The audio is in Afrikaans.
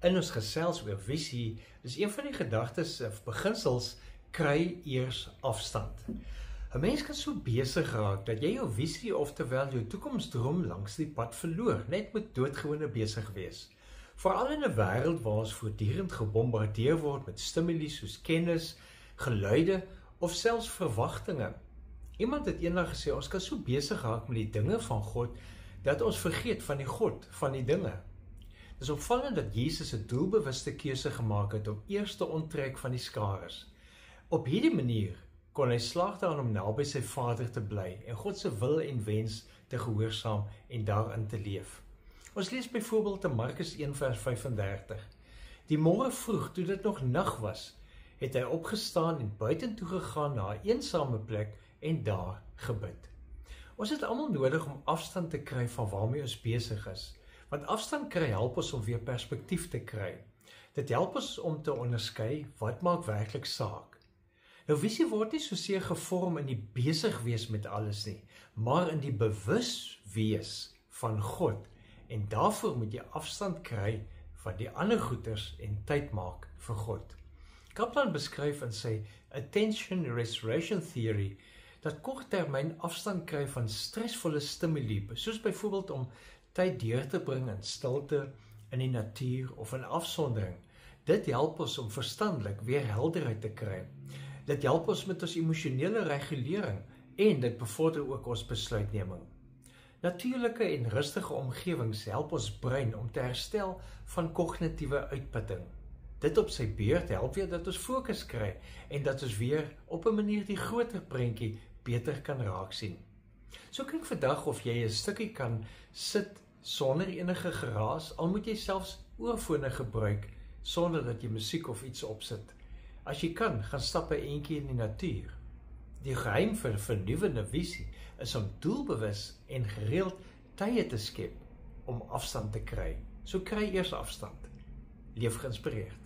In ons gesels oor visie, is een van die gedagtes of beginsels, kry eers afstand. 'n Mens kan so besig raak dat jy jou visie, oftewel jou toekomsdroom langs die pad verloor, net met doodgewone besig wees. Veral in 'n wêreld waar ons voortdurend gebombardeer word met stimuli soos kennis, geluide of selfs verwagtinge. Iemand het eendag gesê, ons kan so besig raak met die dinge van God, dat ons vergeet van die God van die dinge. Dit is opvallend dat Jesus 'n doelbewuste keuse gemaak het om eers te onttrek van die skares. Op hierdie manier kon hy slaag daarin om naby sy Vader te bly en God se wil en wens te gehoorsaam en daarin te leef. Ons lees byvoorbeeld in Markus 1 vers 35. Die môre vroeg, toe dit nog nag was, het hy opgestaan en buitentoe gegaan na 'n eensame plek en daar gebid. Ons het almal nodig om afstand te kry van waarmee ons besig is, want afstand kry help ons om weer perspektief te kry. Dit help ons om te onderskei wat maak werklik saak. Nou visie word nie soseer gevorm in die besig wees met alles nie, maar in die bewus wees van God, en daarvoor moet jy afstand kry van die ander goeters en tyd maak vir God. Kaplan beskryf in sy Attention Restoration Theory dat korttermyn afstand kry van stresvolle stimuli, soos byvoorbeeld om tyd deur te bring in stilte, in die natuur of in afsondering. Dit help ons om verstandelik weer helderheid te kry. Dit help ons met ons emosionele regulering en dit bevorder ook ons besluitneming. Natuurlike en rustige omgewings help ons brein om te herstel van kognitiewe uitputting. Dit op sy beurt help weer dat ons fokus kry en dat ons weer op 'n manier die groter prentjie beter kan raak sien. So kyk vandag of jy 'n stukkie kan sit sonder enige geraas, al moet jy selfs oorfone gebruik sonder dat jy musiek of iets opsit. As jy kan, gaan stap 'n entjie in die natuur. Die geheim vir vernuwende visie is om doelbewus en gereeld tye te skep om afstand te kry. So kry eers afstand. Leef geïnspireerd.